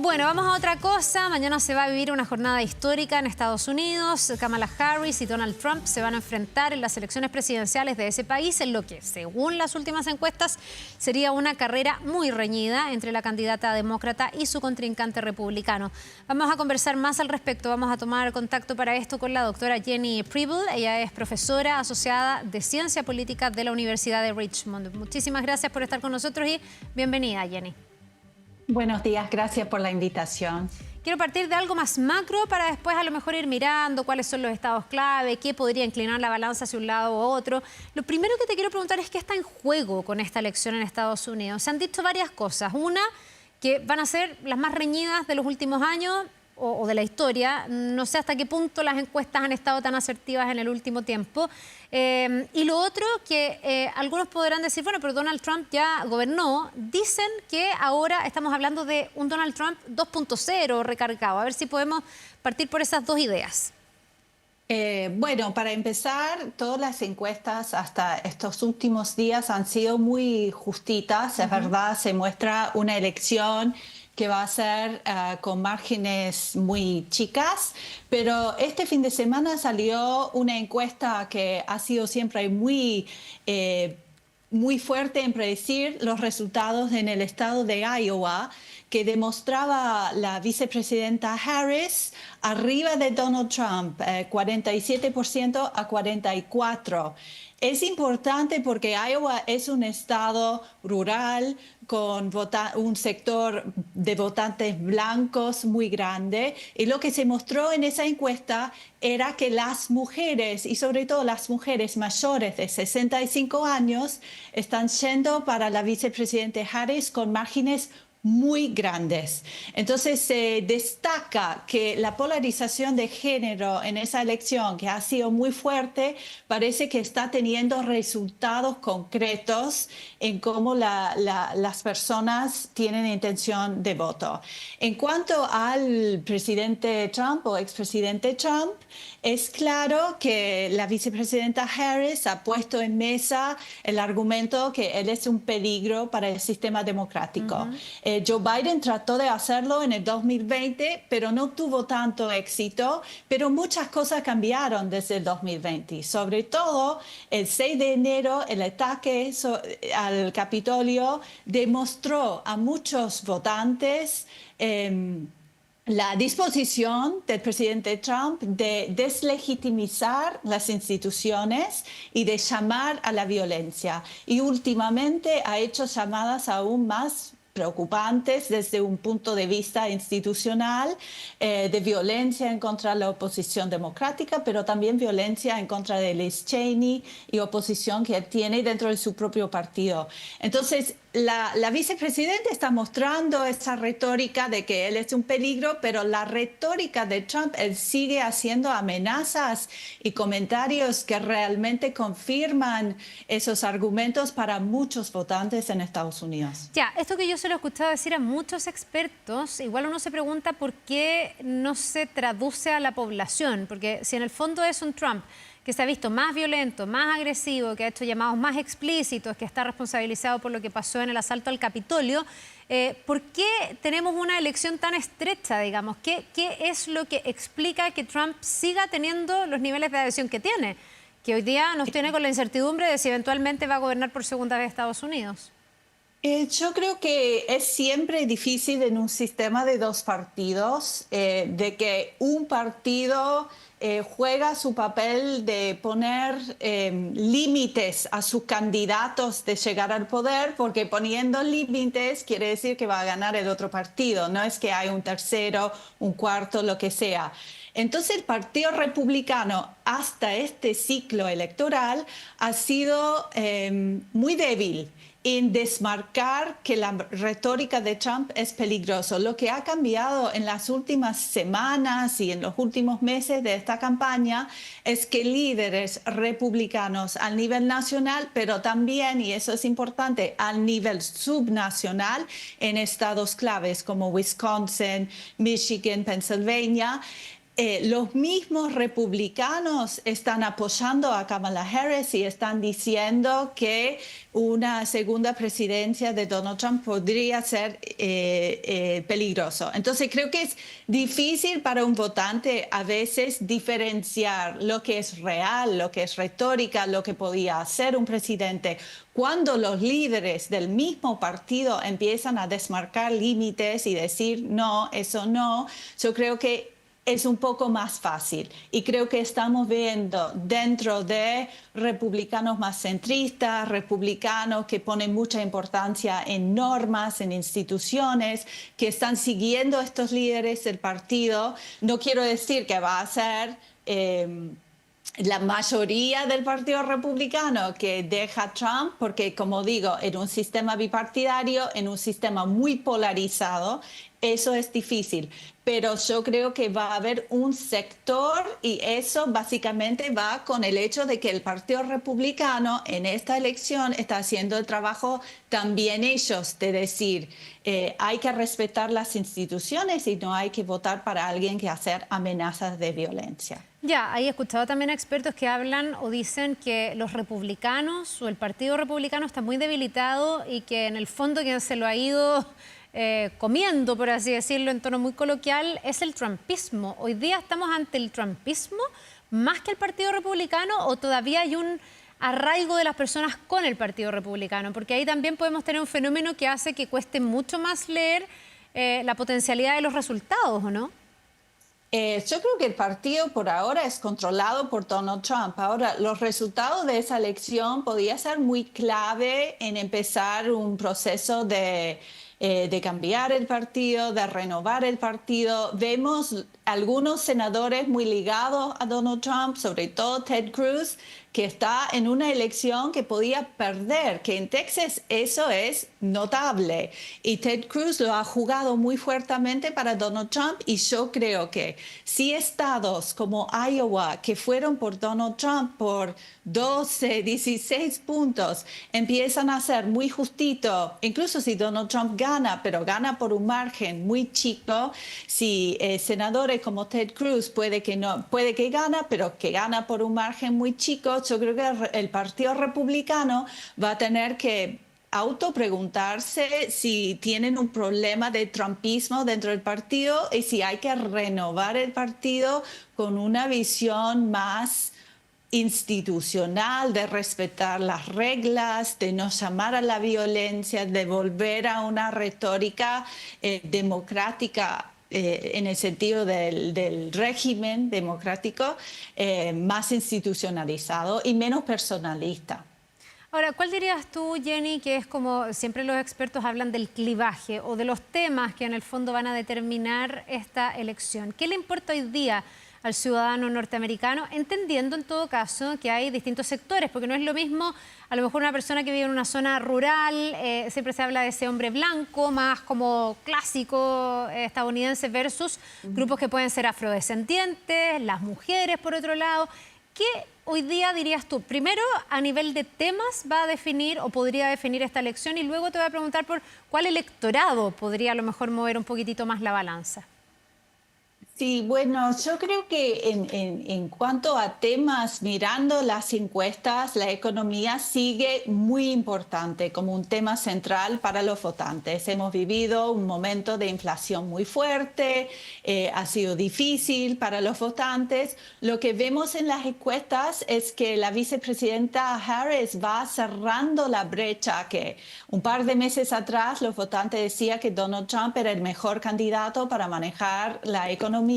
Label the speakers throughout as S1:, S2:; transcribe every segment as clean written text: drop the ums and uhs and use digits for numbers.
S1: Bueno, vamos a otra cosa. Mañana se va a vivir una jornada histórica en Estados Unidos. Kamala Harris y Donald Trump se van a enfrentar en las elecciones presidenciales de ese país, en lo que, según las últimas encuestas, sería una carrera muy reñida entre la candidata demócrata y su contrincante republicano. Vamos a conversar más al respecto. Vamos a tomar contacto para esto con la doctora Jenny Preble. Ella es profesora asociada de Ciencia Política de la Universidad de Richmond. Muchísimas gracias por estar con nosotros y bienvenida, Jenny.
S2: Buenos días, gracias por la invitación.
S1: Quiero partir de algo más macro para después a lo mejor ir mirando cuáles son los estados clave, qué podría inclinar la balanza hacia un lado u otro. Lo primero que te quiero preguntar es qué está en juego con esta elección en Estados Unidos. Se han dicho varias cosas. Una, que van a ser las más reñidas de los últimos años o de la historia. No sé hasta qué punto las encuestas han estado tan asertivas en el último tiempo. Y lo otro, que algunos podrán decir, bueno, pero Donald Trump ya gobernó. Dicen que ahora estamos hablando de un Donald Trump 2.0 recargado. A ver si podemos partir por esas dos ideas.
S2: Bueno, para empezar, todas las encuestas hasta estos últimos días han sido muy justitas. Es verdad, se muestra una elección que va a ser con márgenes muy chicas, pero este fin de semana salió una encuesta que ha sido siempre muy fuerte en predecir los resultados en el estado de Iowa, que demostraba la vicepresidenta Harris arriba de Donald Trump, 47% a 44%. Es importante porque Iowa es un estado rural con un sector de votantes blancos muy grande, y lo que se mostró en esa encuesta era que las mujeres, y sobre todo las mujeres mayores de 65 años, están yendo para la vicepresidenta Harris con márgenes muy grandes. Entonces se destaca que la polarización de género en esa elección, que ha sido muy fuerte, parece que está teniendo resultados concretos en cómo las personas tienen intención de voto. En cuanto al presidente Trump o expresidente Trump, es claro que la vicepresidenta Harris ha puesto en mesa el argumento que él es un peligro para el sistema democrático. Joe Biden trató de hacerlo en el 2020, pero no tuvo tanto éxito, pero muchas cosas cambiaron desde el 2020. Sobre todo, el 6 de enero, el ataque al Capitolio demostró a muchos votantes la disposición del presidente Trump de deslegitimizar las instituciones y de llamar a la violencia. Y últimamente ha hecho llamadas aún más preocupantes desde un punto de vista institucional, de violencia en contra de la oposición democrática, pero también violencia en contra de Liz Cheney y oposición que tiene dentro de su propio partido. Entonces, la vicepresidenta está mostrando esa retórica de que él es un peligro, pero la retórica de Trump, él sigue haciendo amenazas y comentarios que realmente confirman esos argumentos para muchos votantes en Estados Unidos.
S1: Ya, esto que yo se lo he escuchado decir a muchos expertos, igual uno se pregunta por qué no se traduce a la población, porque si en el fondo es un Trump que se ha visto más violento, más agresivo, que ha hecho llamados más explícitos, que está responsabilizado por lo que pasó en el asalto al Capitolio, ¿por qué tenemos una elección tan estrecha, digamos? ¿Qué es lo que explica que Trump siga teniendo los niveles de adhesión que tiene? Que hoy día nos tiene con la incertidumbre de si eventualmente va a gobernar por segunda vez Estados Unidos.
S2: Yo creo que es siempre difícil en un sistema de dos partidos, de que un partido juega su papel de poner límites a sus candidatos de llegar al poder, porque poniendo límites quiere decir que va a ganar el otro partido, no es que hay un tercero, un cuarto, lo que sea. Entonces el Partido Republicano hasta este ciclo electoral ha sido muy débil en desmarcar que la retórica de Trump es peligroso. Lo que ha cambiado en las últimas semanas y en los últimos meses de esta campaña es que líderes republicanos al nivel nacional, pero también, y eso es importante, al nivel subnacional en estados claves como Wisconsin, Michigan, Pennsylvania, los mismos republicanos están apoyando a Kamala Harris y están diciendo que una segunda presidencia de Donald Trump podría ser peligroso. Entonces creo que es difícil para un votante a veces diferenciar lo que es real, lo que es retórica, lo que podía hacer un presidente. Cuando los líderes del mismo partido empiezan a desmarcar límites y decir no, eso no, yo creo que es un poco más fácil. Y creo que estamos viendo dentro de republicanos más centristas, republicanos que ponen mucha importancia en normas, en instituciones, que están siguiendo a estos líderes del partido. No quiero decir que va a ser la mayoría del Partido Republicano que deja a Trump, porque como digo, en un sistema bipartidario, en un sistema muy polarizado, eso es difícil. Pero yo creo que va a haber un sector y eso básicamente va con el hecho de que el Partido Republicano en esta elección está haciendo el trabajo también ellos de decir hay que respetar las instituciones y no hay que votar para alguien que hacer amenazas de violencia.
S1: Ya, he escuchado también a expertos que hablan o dicen que los republicanos o el Partido Republicano está muy debilitado y que en el fondo quien se lo ha ido comiendo, por así decirlo, en tono muy coloquial, es el trumpismo. ¿Hoy día estamos ante el trumpismo más que el Partido Republicano o todavía hay un arraigo de las personas con el Partido Republicano? Porque ahí también podemos tener un fenómeno que hace que cueste mucho más leer la potencialidad de los resultados, ¿o no?
S2: Yo creo que el partido por ahora es controlado por Donald Trump. Ahora, los resultados de esa elección podía ser muy clave en empezar un proceso de cambiar el partido, de renovar el partido. Vemos algunos senadores muy ligados a Donald Trump, sobre todo Ted Cruz, que está en una elección que podía perder, que en Texas eso es notable. Y Ted Cruz lo ha jugado muy fuertemente para Donald Trump y yo creo que si estados como Iowa, que fueron por Donald Trump por 12, 16 puntos, empiezan a ser muy justito, incluso si Donald Trump gana, pero gana por un margen muy chico, si senadores como Ted Cruz puede que gana, pero que gana por un margen muy chico, yo creo que el Partido Republicano va a tener que autopreguntarse si tienen un problema de trumpismo dentro del partido y si hay que renovar el partido con una visión más institucional, de respetar las reglas, de no llamar a la violencia, de volver a una retórica democrática en el sentido del régimen democrático más institucionalizado y menos personalista.
S1: Ahora, ¿cuál dirías tú, Jenny, que es como siempre los expertos hablan del clivaje o de los temas que en el fondo van a determinar esta elección? ¿Qué le importa hoy día al ciudadano norteamericano, entendiendo en todo caso que hay distintos sectores, porque no es lo mismo a lo mejor una persona que vive en una zona rural, siempre se habla de ese hombre blanco, más como clásico estadounidense versus grupos que pueden ser afrodescendientes, las mujeres por otro lado. ¿Qué hoy día dirías tú? Primero, a nivel de temas va a definir o podría definir esta elección y luego te voy a preguntar por cuál electorado podría a lo mejor mover un poquitito más la balanza.
S2: Sí, bueno, yo creo que en cuanto a temas, mirando las encuestas, la economía sigue muy importante como un tema central para los votantes. Hemos vivido un momento de inflación muy fuerte, ha sido difícil para los votantes. Lo que vemos en las encuestas es que la vicepresidenta Harris va cerrando la brecha que un par de meses atrás los votantes decían que Donald Trump era el mejor candidato para manejar la economía.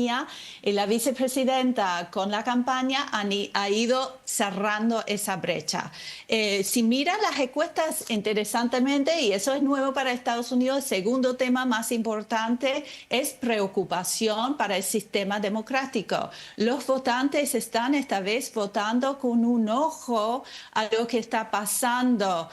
S2: Y la vicepresidenta con la campaña ha ido cerrando esa brecha. Si mira las encuestas, interesantemente, y eso es nuevo para Estados Unidos, el segundo tema más importante es preocupación para el sistema democrático. Los votantes están esta vez votando con un ojo a lo que está pasando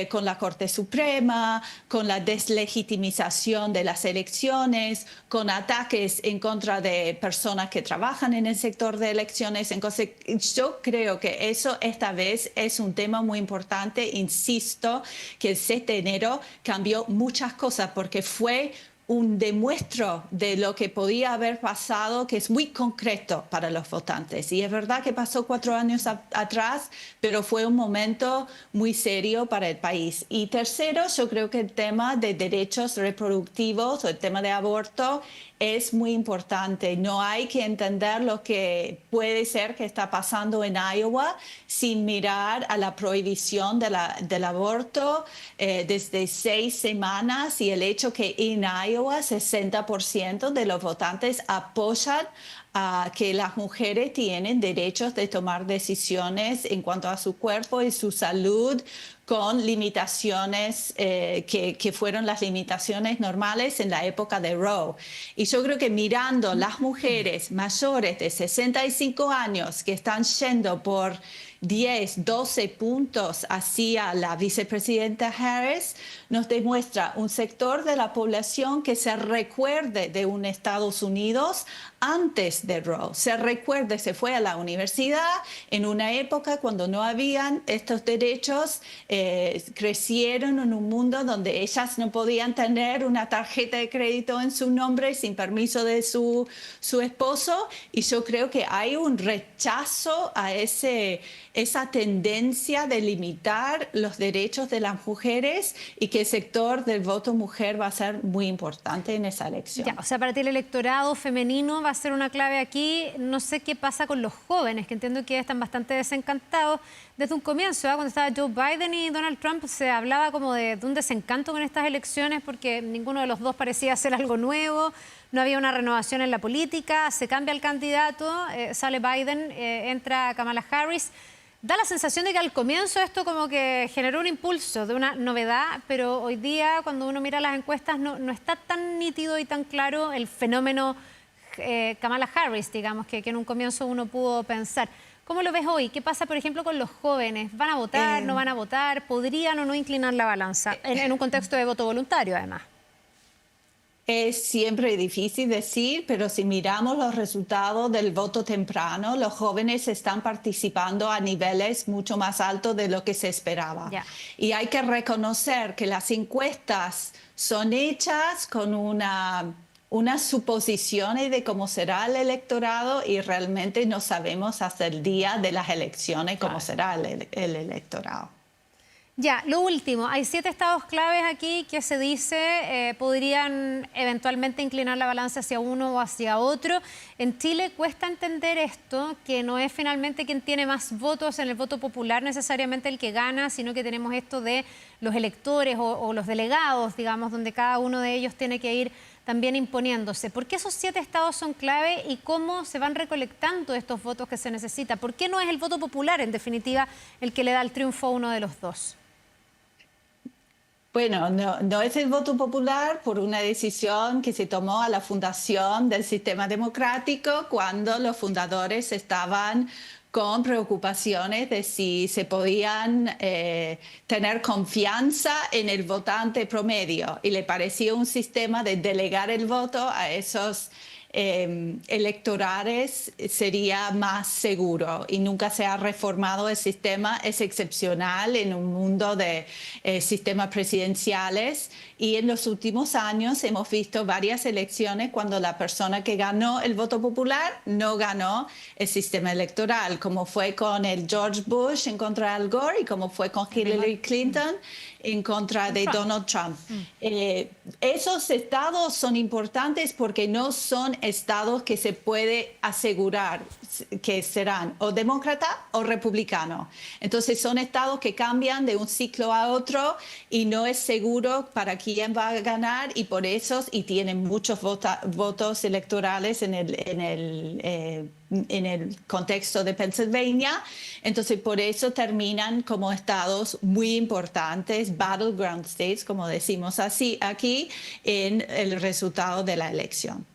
S2: con la Corte Suprema, con la deslegitimización de las elecciones, con ataques en contra de personas que trabajan en el sector de elecciones. Entonces, yo creo que eso esta vez es un tema muy importante. Insisto que el 7 de enero cambió muchas cosas porque fue un demuestro de lo que podía haber pasado, que es muy concreto para los votantes. Y es verdad que pasó 4 años atrás, pero fue un momento muy serio para el país. Y tercero, yo creo que el tema de derechos reproductivos o el tema de aborto es muy importante. No hay que entender lo que puede ser que está pasando en Iowa sin mirar a la prohibición del aborto desde 6 semanas y el hecho que en Iowa 60% de los votantes apoyan a que las mujeres tienen derechos de tomar decisiones en cuanto a su cuerpo y su salud con limitaciones que fueron las limitaciones normales en la época de Roe. Y yo creo que mirando las mujeres mayores de 65 años que están yendo por 10, 12 puntos hacia la vicepresidenta Harris, nos demuestra un sector de la población que se recuerde de un Estados Unidos antes de Roe. Se recuerde, se fue a la universidad en una época cuando no habían estos derechos, crecieron en un mundo donde ellas no podían tener una tarjeta de crédito en su nombre sin permiso de su esposo, y yo creo que hay un rechazo a esa tendencia de limitar los derechos de las mujeres, y que el sector del voto mujer va a ser muy importante en esa elección.
S1: Ya, o sea, para ti el electorado femenino va a ser una clave aquí. No sé qué pasa con los jóvenes, que entiendo que están bastante desencantados. Desde un comienzo, cuando estaba Joe Biden y Donald Trump, se hablaba como de un desencanto con estas elecciones porque ninguno de los dos parecía hacer algo nuevo, no había una renovación en la política, se cambia el candidato, sale Biden, entra Kamala Harris. Da la sensación de que al comienzo esto como que generó un impulso de una novedad, pero hoy día cuando uno mira las encuestas no está tan nítido y tan claro el fenómeno Kamala Harris, digamos, que en un comienzo uno pudo pensar. ¿Cómo lo ves hoy? ¿Qué pasa, por ejemplo, con los jóvenes? ¿Van a votar, no van a votar? ¿Podrían o no inclinar la balanza? En un contexto de voto voluntario, además.
S2: Es siempre difícil decir, pero si miramos los resultados del voto temprano, los jóvenes están participando a niveles mucho más altos de lo que se esperaba.
S1: Ya.
S2: Y hay que reconocer que las encuestas son hechas con unas suposiciones de cómo será el electorado, y realmente no sabemos hasta el día de las elecciones cómo será el electorado.
S1: Ya, lo último, hay 7 estados claves aquí que se dice podrían eventualmente inclinar la balanza hacia uno o hacia otro. En Chile cuesta entender esto, que no es finalmente quien tiene más votos en el voto popular necesariamente el que gana, sino que tenemos esto de los electores o los delegados, digamos, donde cada uno de ellos tiene que ir también imponiéndose. ¿Por qué esos 7 estados son clave y cómo se van recolectando estos votos que se necesita? ¿Por qué no es el voto popular, en definitiva, el que le da el triunfo a uno de los dos?
S2: Bueno, no es el voto popular por una decisión que se tomó a la fundación del sistema democrático, cuando los fundadores estaban con preocupaciones de si se podían tener confianza en el votante promedio, y le pareció un sistema de delegar el voto a esos electorales sería más seguro, y nunca se ha reformado el sistema. Es excepcional en un mundo de sistemas presidenciales, y en los últimos años hemos visto varias elecciones cuando la persona que ganó el voto popular no ganó el sistema electoral, como fue con el George Bush en contra de Al Gore y como fue con Hillary Clinton en contra de Donald Trump. Esos estados son importantes porque no son estados que se puede asegurar que serán o demócrata o republicano. Entonces son estados que cambian de un ciclo a otro y no es seguro para quién va a ganar, y por eso, y tienen muchos votos electorales en el contexto de Pennsylvania. Entonces por eso terminan como estados muy importantes, battleground states, como decimos así aquí, en el resultado de la elección.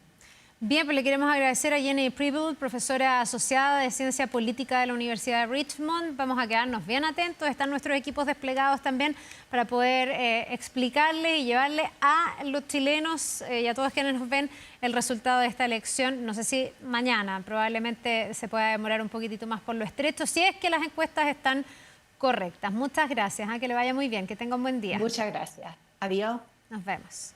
S1: Bien, pues le queremos agradecer a Jenny Preble, profesora asociada de Ciencia Política de la Universidad de Richmond. Vamos a quedarnos bien atentos, están nuestros equipos desplegados también para poder explicarle y llevarle a los chilenos y a todos quienes nos ven el resultado de esta elección. No sé si mañana, probablemente se pueda demorar un poquitito más por lo estrecho, si es que las encuestas están correctas. Muchas gracias, que le vaya muy bien, que tenga un buen día.
S2: Muchas gracias. Adiós.
S1: Nos vemos.